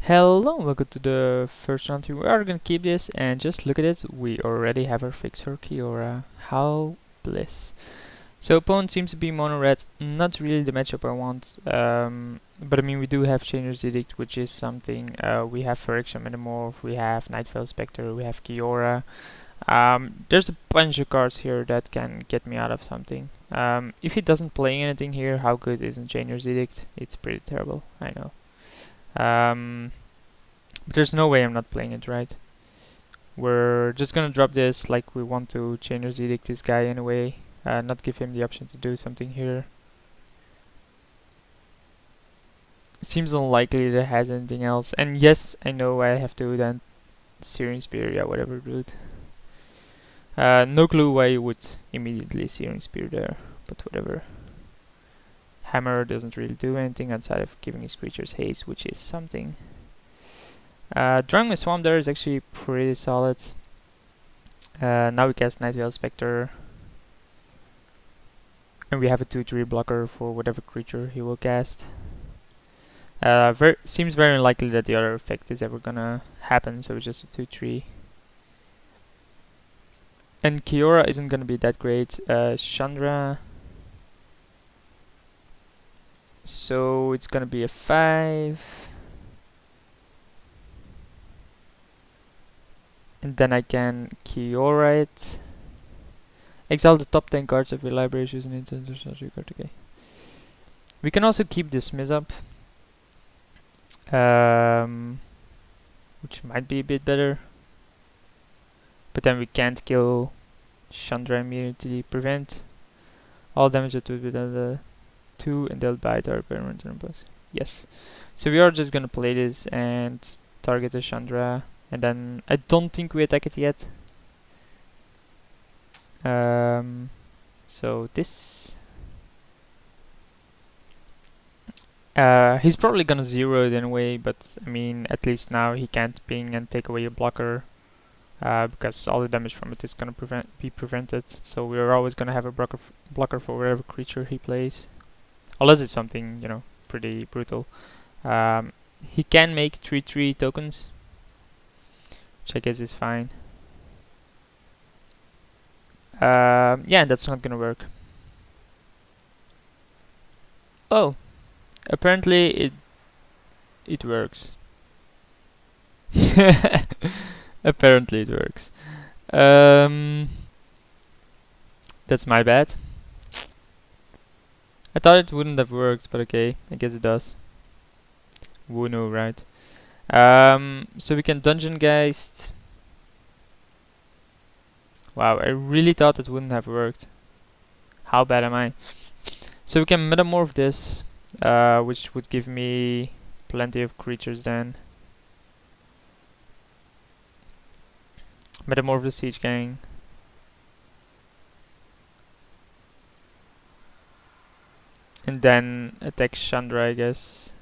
Hello, welcome to the first round. We are gonna keep this and just look at it. We already have our fix for Kiora. How bliss. So opponent seems to be mono red, not really the matchup I want. But I mean we do have Chainer's Edict, which is something. We have Phyrexian Metamorph, we have Nightveil Spectre, we have Kiora. There's a bunch of cards here that can get me out of something. If he doesn't play anything here, how good isn't Chainer's Edict? It's pretty terrible, I know. But there's no way I'm not playing it, right? We're just gonna drop this like we want to Chainer's Edict this guy anyway, not give him the option to do something here. It seems unlikely that it has anything else, and yes, I know I have to then Searing Spear, yeah, whatever, dude. No clue why you would immediately Searing Spear there, but whatever. Hammer doesn't really do anything outside of giving his creatures haste, which is something. Drawing my Swamp there is actually pretty solid. Now we cast Nightveil Spectre. And we have a 2/3 blocker for whatever creature he will cast. Seems very unlikely that the other effect is ever gonna happen, so it's just a 2/3. And Kiora isn't gonna be that great. Chandra. So it's gonna be a 5. And then I can Kiora it. Exile the top 10 cards of your library using instance or sorcery card. Okay. We can also keep Dismiss up. Which might be a bit better. But then we can't kill Chandra immediately. Prevent all damage that would be done the 2 and they'll bite our parent turn boss. Yes. So we are just gonna play this and target the Chandra. And then I don't think we attack it yet. So this. He's probably gonna 0 it anyway, but I mean at least now he can't ping and take away your blocker. Because all the damage from it is gonna be prevented. So we're always gonna have a blocker for whatever creature he plays. Unless it's something, you know, pretty brutal. He can make 3/3 tokens, which I guess is fine. Yeah, that's not gonna work. Oh, apparently it works. Apparently it works. That's my bad. I thought it wouldn't have worked, but okay, I guess it does. Who knew, right? So we can Dungeon Geist. Wow, I really thought it wouldn't have worked. How bad am I? So we can Metamorph this, which would give me plenty of creatures then. Metamorph the Siege Gang. And then attack Chandra, I guess.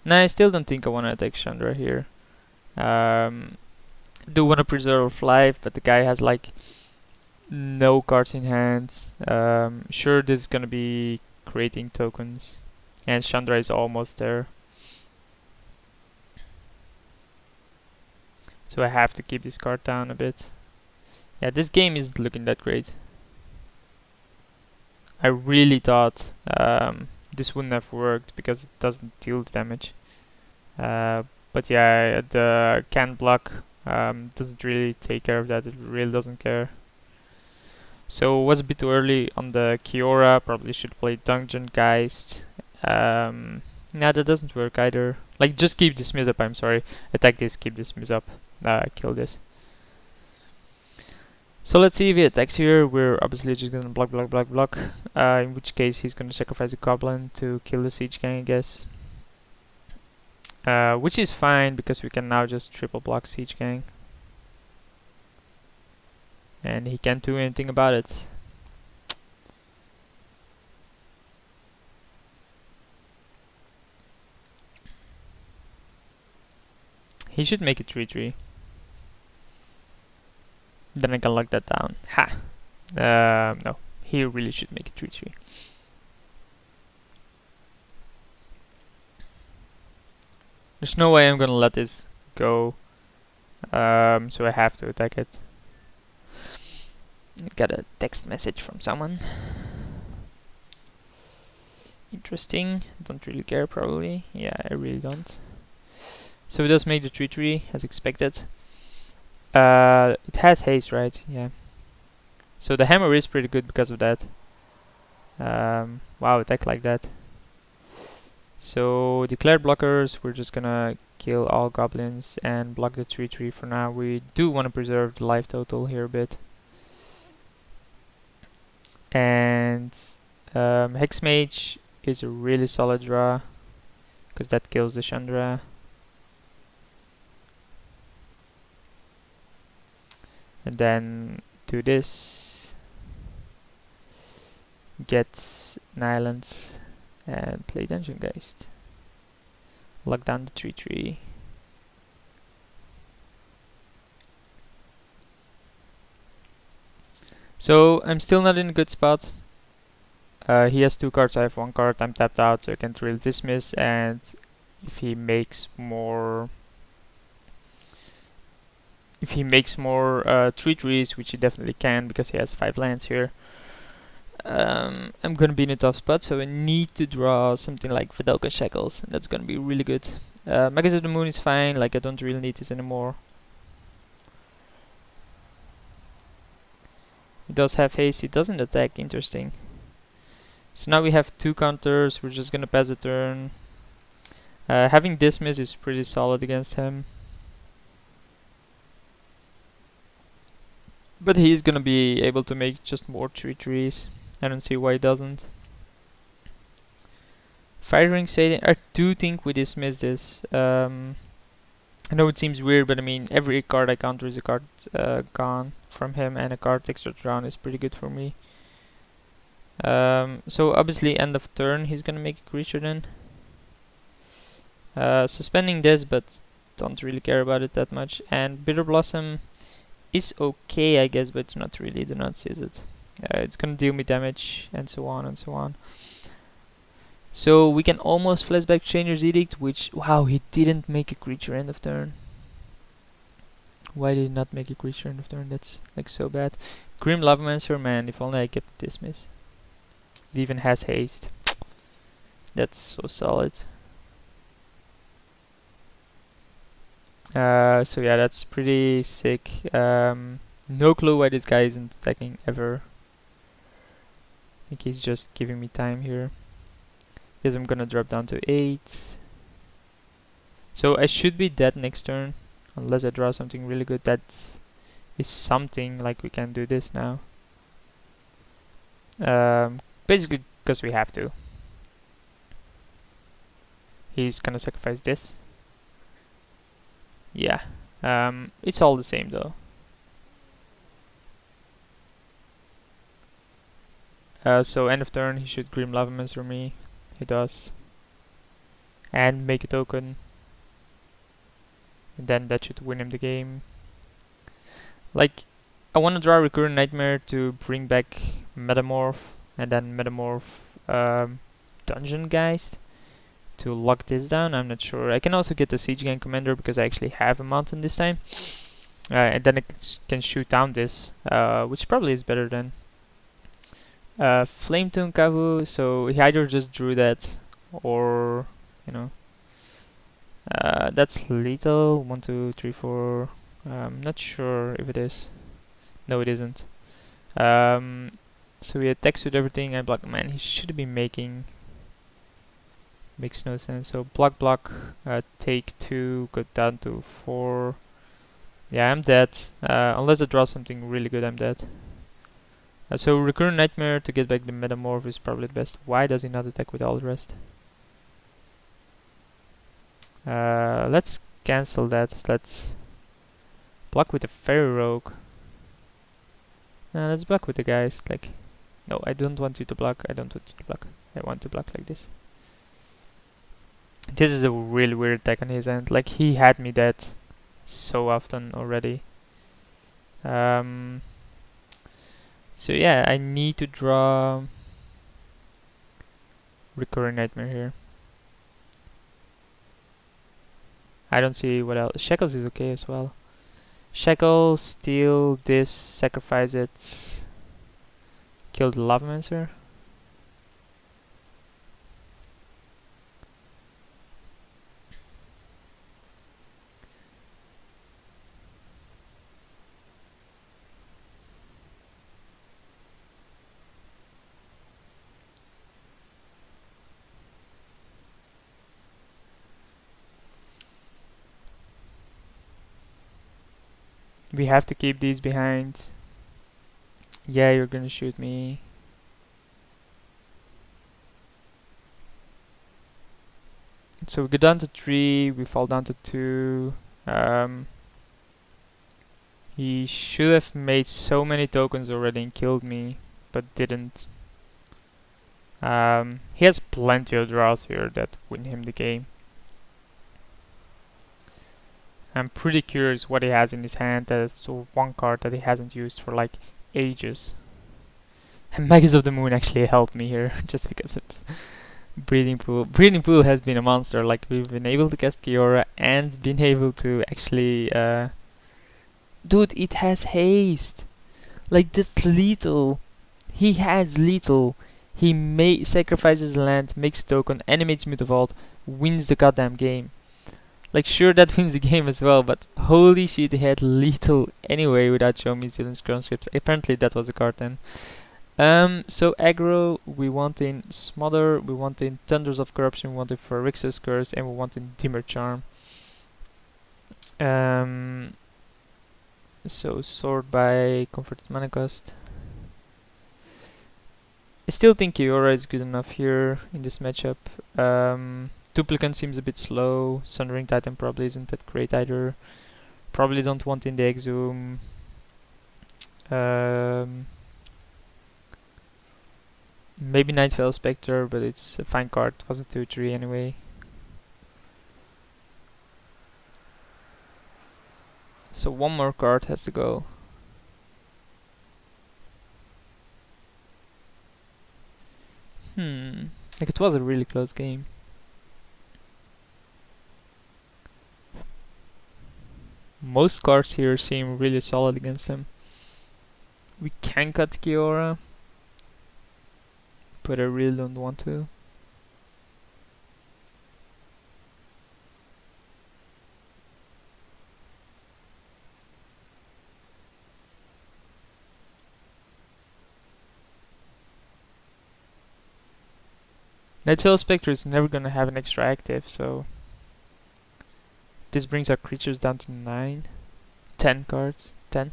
Nah, I still don't think I want to attack Chandra here. Do want to preserve life, but the guy has like no cards in hand. Sure, this is gonna be creating tokens, and Chandra is almost there. So I have to keep this card down a bit. Yeah, this game isn't looking that great. I really thought this wouldn't have worked because it doesn't deal damage. But yeah, the can block doesn't really take care of that. It really doesn't care. So it was a bit too early on the Kiora. Probably should play Dungeon Geist. Nah, that doesn't work either. Like, just keep Dismiss up, I'm sorry. Attack this, keep Dismiss up. Kill this. So let's see if he attacks here. We're obviously just gonna block, block, block, block. In which case he's gonna sacrifice a Goblin to kill the Siege Gang, I guess. Which is fine because we can now just triple block Siege Gang. And he can't do anything about it. He should make it 3/3. Then I can lock that down. Ha! No, he really should make it 3/3. There's no way I'm gonna let this go. So I have to attack it. Got a text message from someone. Interesting. Don't really care probably. Yeah, I really don't. So it does make the 3/3 as expected. It has haste, right? Yeah. So the hammer is pretty good because of that. Wow, attack like that. So declared blockers, we're just gonna kill all goblins and block the 3/3 for now. We do want to preserve the life total here a bit. And Hex Mage is a really solid draw because that kills the Chandra. And then do this, get an island, and play Dungeon Geist. Lock down the 3/3. So I'm still not in a good spot. He has 2 cards, I have 1 card, I'm tapped out, so I can't really dismiss, and if he makes more 3/3s, which he definitely can because he has 5 lands here, I'm gonna be in a tough spot, so I need to draw something like Vidalca Shackles, and that's gonna be really good. Magus of the Moon is fine, like I don't really need this anymore. He does have haste, he doesn't attack, interesting. So now we have 2 counters, we're just gonna pass the turn. Having dismiss is pretty solid against him. But he's gonna be able to make just more 3/3s. I don't see why he doesn't. Firing Satan, I do think we dismiss this. I know it seems weird, but I mean, every card I counter is a card gone from him, and a card extra drawn is pretty good for me. So obviously end of turn he's gonna make a creature then. Suspending this, but don't really care about it that much. And Bitter Blossom is okay, I guess, but it's not really the nuts, is it? It's gonna deal me damage, and so on and so on. So we can almost flashback Changer's Edict, which, wow, he didn't make a creature end of turn. Why did he not make a creature end of turn? That's like so bad. Grim Lavamancer, man, if only I kept the dismiss. It even has haste. That's so solid. So yeah, that's pretty sick. No clue why this guy isn't attacking ever. I think he's just giving me time here. Yes, I'm gonna drop down to 8. So I should be dead next turn, unless I draw something really good. That is something, like we can do this now. Basically because we have to. He's gonna sacrifice this. Yeah, it's all the same though. So end of turn he should Grim Lavamancer me. He does. And make a token. And then that should win him the game. Like, I want to draw Recurrent Nightmare to bring back Metamorph, and then Metamorph Dungeon Geist to lock this down. I'm not sure. I can also get the Siege Gang Commander because I actually have a mountain this time. And then I can shoot down this, which probably is better than Flame Tune Kavu. So he either just drew that, or, you know, that's lethal. 1, 2, 3, 4. Not sure if it is. No, it isn't. So he attacks with everything. I block. Man, he should be making. Makes no sense. So block, take 2, go down to 4. Yeah, I'm dead. Unless I draw something really good, I'm dead. So Recurrent Nightmare to get back the Metamorph is probably the best. Why does he not attack with all the rest? Let's cancel that. Let's block with the Fairy Rogue. Let's block with the guys. Like, no, I don't want you to block. I don't want you to block. I want to block like this. This is a really weird attack on his end. Like, he had me dead so often already. So yeah, I need to draw Recurring Nightmare here. I don't see what else. Shackles is okay as well. Shackles, steal this, sacrifice it, kill the Lavamancer. We have to keep these behind. Yeah, you're gonna shoot me. So we go down to 3, we fall down to 2. He should have made so many tokens already and killed me, but didn't. He has plenty of draws here that win him the game. I'm pretty curious what he has in his hand. That's one card that he hasn't used for like ages. And Magus of the Moon actually helped me here, just because of Breeding Pool. Breeding Pool has been a monster. Like, we've been able to cast Kiora and been able to actually... Dude, it has haste! Like, that's lethal. He has lethal. He sacrifices land, makes token, animates Mutavault, wins the goddamn game. Like, sure, that wins the game as well, but holy shit, he had lethal anyway without showing me Zealand's conscripts. Apparently that was a card then. So aggro, we want in Smother, we want in Thunders of Corruption, we want in Phyrexia's Curse, and we want in Dimmer Charm. So sort by converted mana cost. I still think Kiora is good enough here in this matchup. Duplicant seems a bit slow. Sundering Titan probably isn't that great either. Probably don't want in the Exhume. Maybe Nightfell Spectre, but it's a fine card. It was a 2-3 anyway. So one more card has to go. Like, it was a really close game. Most cards here seem really solid against him. We can cut Kiora, but I really don't want to. Nightfell Spectre is never gonna have an extra active, so this brings our creatures down to 10 cards. 10.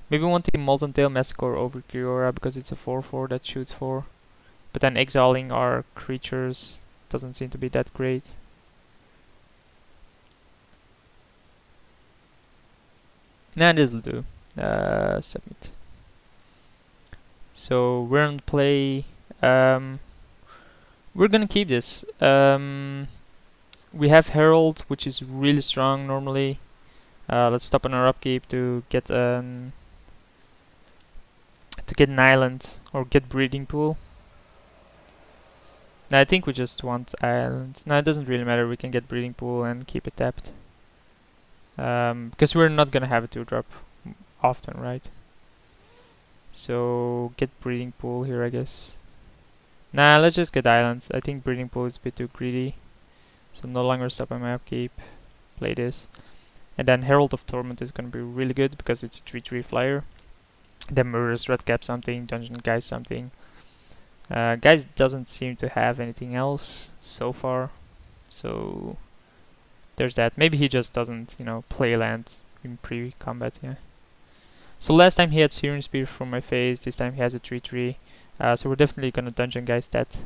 Maybe wanting Molten Tail Massacre over Kiora because it's a 4/4 that shoots 4. But then exiling our creatures doesn't seem to be that great. Nah, this'll do. Submit. So we're on play. We're gonna keep this. We have Herald, which is really strong normally. Let's stop on our upkeep to get an island or get Breeding Pool. No, I think we just want island. No, it doesn't really matter. We can get Breeding Pool and keep it tapped. Because we're not gonna have a 2-drop often, right? So get Breeding Pool here, I guess. Nah, let's just get islands. I think Breeding Pool is a bit too greedy. So no longer stop on my upkeep. Play this. And then Herald of Torment is gonna be really good because it's a 3/3 flyer. Then Murderous Redcap something, Dungeon Guys something. Guys doesn't seem to have anything else so far. So there's that. Maybe he just doesn't, you know, play lands in pre-combat, yeah. So last time he had Searing Spear from my face, this time he has a 3/3. So we're definitely gonna Dungeon Guys that.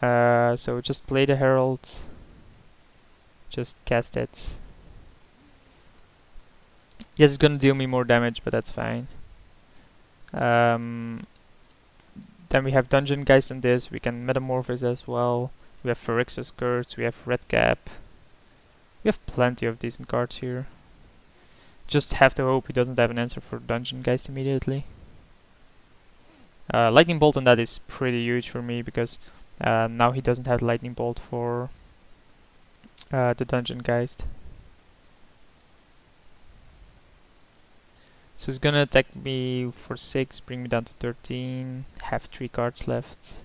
So just play the Herald. Just cast it. Yes, it's gonna deal me more damage, but that's fine. Then we have Dungeon Guys on this. We can Metamorphose as well. We have Phyrexia's Curse. We have Redcap. We have plenty of decent cards here. Just have to hope he doesn't have an answer for Dungeon Guys immediately. Lightning Bolt on that is pretty huge for me because now he doesn't have Lightning Bolt for the Dungeon Geist. So it's gonna attack me for 6, bring me down to 13, have 3 cards left.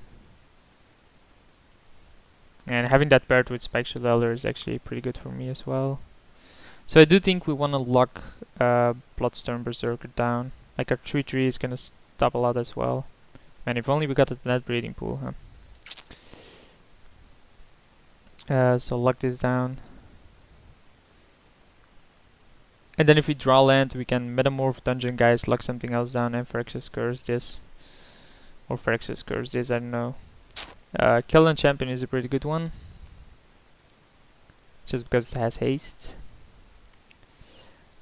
And having that paired with Spectral Elder is actually pretty good for me as well. So I do think we want to lock Bloodstorm Berserker down. Like our 3/3 is gonna stop a lot as well. Man, if only we got a net breeding pool, huh? So lock this down. And then if we draw land, we can Metamorph Dungeon Geist, lock something else down, and Phyrexia's Curse this. Or Phyrexia's Curse this, I don't know. Keldon Champion is a pretty good one. Just because it has haste.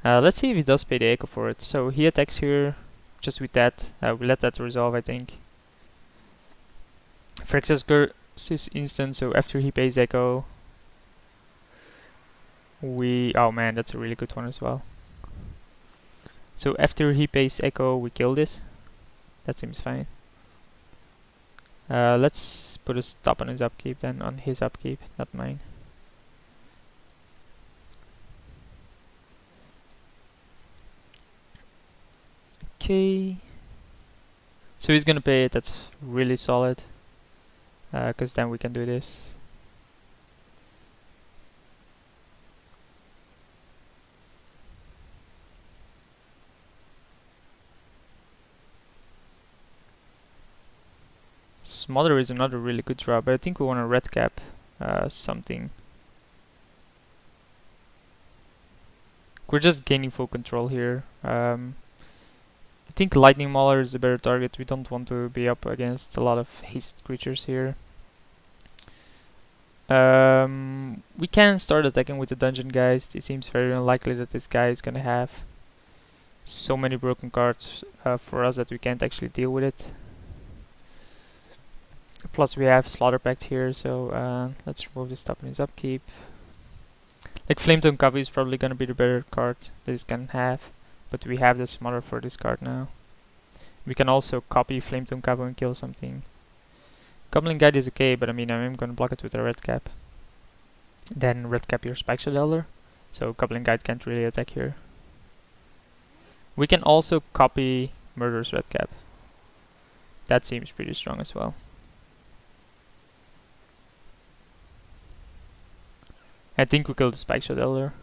Let's see if he does pay the echo for it. So he attacks here, just with that. We let that resolve, I think. Phyrexia's Curse is instant, so after he pays echo, oh man, that's a really good one as well. So after he pays echo, we kill this. That seems fine. Let's put a stop on his upkeep then, on his upkeep, not mine. Okay. So he's gonna pay it, that's really solid. Cause then we can do this. Smother is another really good draw, but I think we want to red cap something. We're just gaining full control here. I think Lightning Mauler is a better target. We don't want to be up against a lot of hasted creatures here. We can start attacking with the Dungeon Geist. It seems very unlikely that this guy is gonna have so many broken cards for us that we can't actually deal with it. Plus we have Slaughter Pact here, so let's remove the stop in his upkeep. Like Flametongue Copy is probably gonna be the better card that he's gonna have, but we have the Smother for this card now. We can also copy Flametongue Copy and kill something. Goblin Guide is okay, but I mean I'm gonna block it with a red cap. Then red cap your Spectral Elder, so Goblin Guide can't really attack here. We can also copy Murderous Red Cap. That seems pretty strong as well. I think we killed the Spectral Elder.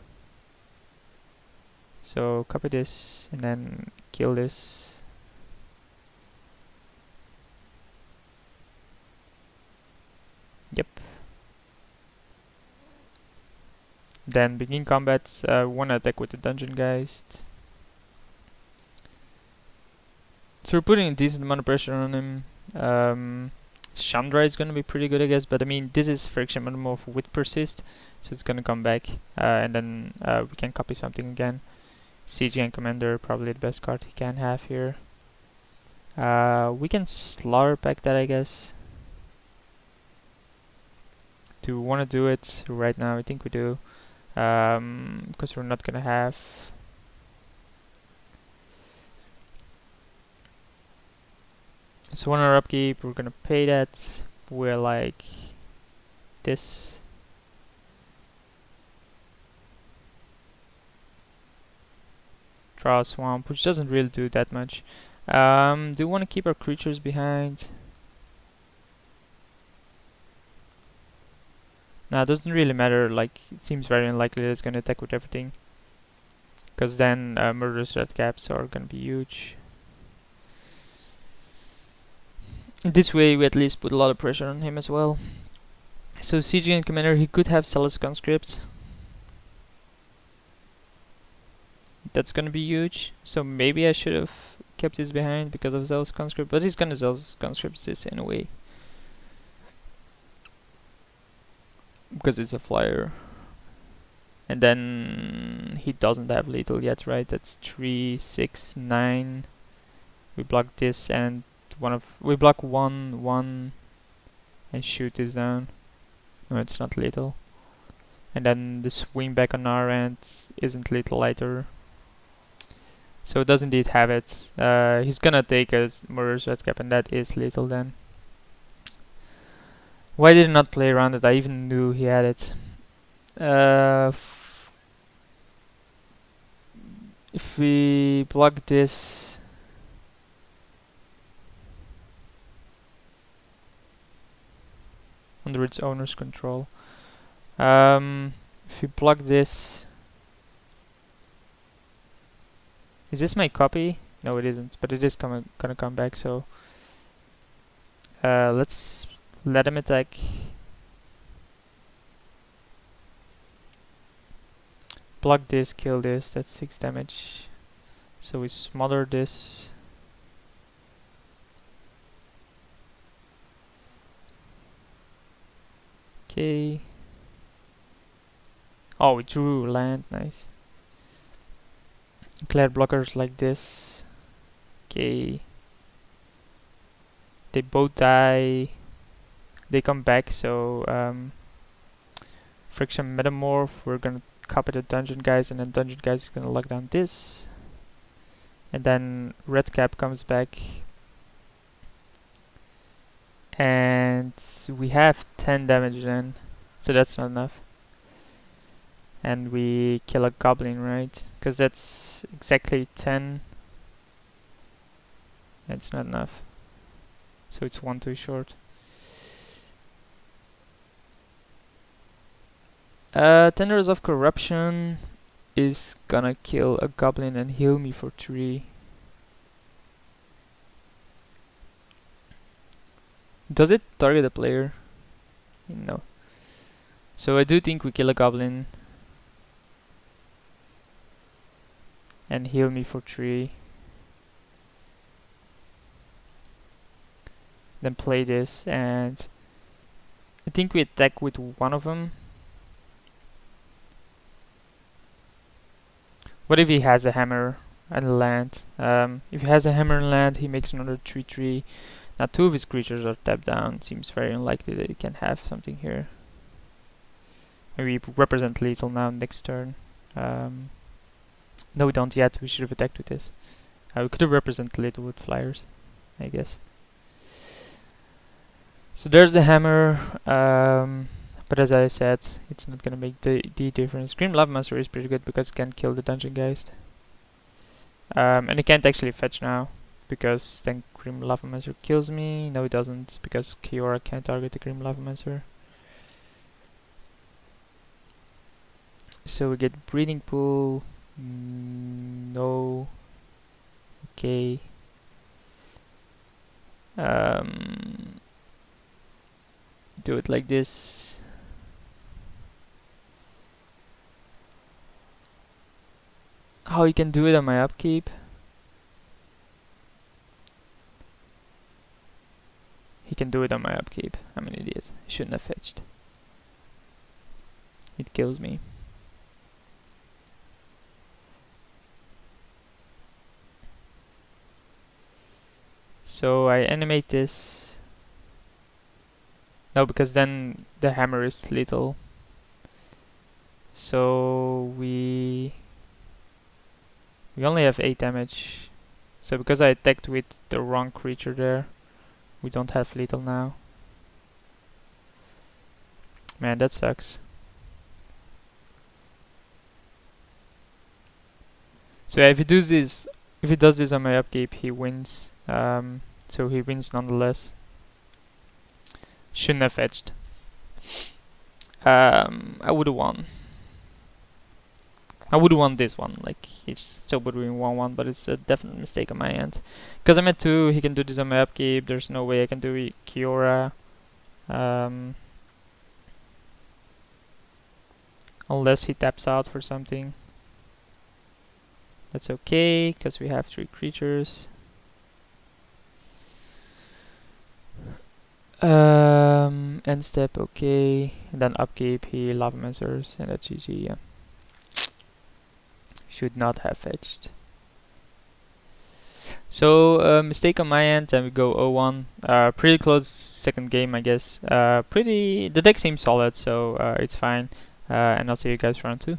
So copy this and then kill this. Yep. Then begin combat. One attack with the Dungeon Geist. So we're putting a decent amount of pressure on him. Chandra is gonna be pretty good, I guess, but I mean this is Friction Metamorph with Persist, so it's gonna come back, and then we can copy something again. CGN Commander, probably the best card he can have here. We can Slaughter Pact that, I guess. Do we want to do it right now? I think we do, because we're not gonna have. So on our upkeep, we're gonna pay that. We're like this. Draw a swamp, which doesn't really do that much. Do we want to keep our creatures behind? Nah, it doesn't really matter. Like, it seems very unlikely that it's gonna attack with everything, because then Murderous Red Caps are gonna be huge. This way we at least put a lot of pressure on him as well. So CGN Commander, he could have Zealous Conscript. That's gonna be huge. So maybe I should have kept this behind because of Zealous Conscript, but he's gonna Zealous Conscript this anyway, because it's a flyer. And then he doesn't have lethal yet, right? That's 3, 6, 9. We block this and we block 1, 1, and shoot this down. No, it's not lethal. And then the swing back on our end isn't lethal either. So it does indeed have it. He's gonna take a Murderous Red Cap, and that is lethal then. Why did he not play around it? I even knew he had it. If we block this, under its owner's control. If we block this, is this my copy? No, it isn't, but it is gonna come back. So let's let him attack. Block this, kill this. That's 6 damage. So we smother this. Okay. Oh, we drew land, nice. Declare blockers like this. Okay. They both die. They come back, so friction metamorph. We're gonna copy the dungeon guys, and then dungeon guys is gonna lock down this. And then red cap comes back. And we have 10 damage then, so that's not enough. And we kill a goblin, right? Because that's exactly 10. That's not enough. So it's 1 too short. Tenders of Corruption is gonna kill a goblin and heal me for 3. Does it target a player? No. So I do think we kill a goblin and heal me for 3. Then play this, and I think we attack with one of them. What if he has a hammer and land? If he has a hammer and land, he makes another 3/3. Now 2 of his creatures are tapped down. Seems very unlikely that he can have something here. Maybe represent lethal now next turn. No, we don't yet. We should have attacked with this. We could have represented lethal with flyers, I guess. So there's the hammer. But as I said, it's not gonna make the difference. Grim Lava Monster is pretty good because it can kill the dungeon geist. And it can't actually fetch now, because then Grim Lava Monster kills me. No, it doesn't, because Kiora can't target the Grim Lava Monster. So we get Breeding Pool. No. Okay. Do it like this. Oh, you can do it on my upkeep. He can do it on my upkeep. I'm an idiot. I shouldn't have fetched. It kills me. So I animate this. No, because then the hammer is lethal. So we only have 8 damage. So because I attacked with the wrong creature there, we don't have lethal now. Man, that sucks. So yeah, if he does this on my upkeep, he wins. So he wins nonetheless. Shouldn't have fetched. I would have won. I would have won this one. Like, it's still between 1-1, but it's a definite mistake on my end. Because I'm at 2, he can do this on my upkeep. There's no way I can do Kiora. Unless he taps out for something. That's okay, because we have 3 creatures. End step, okay. And then upkeep, he Lava Monsters, and that's easy, yeah. Should not have fetched. So, mistake on my end, and we go 0-1. Pretty close second game, I guess. The deck seems solid, so it's fine. And I'll see you guys for round 2.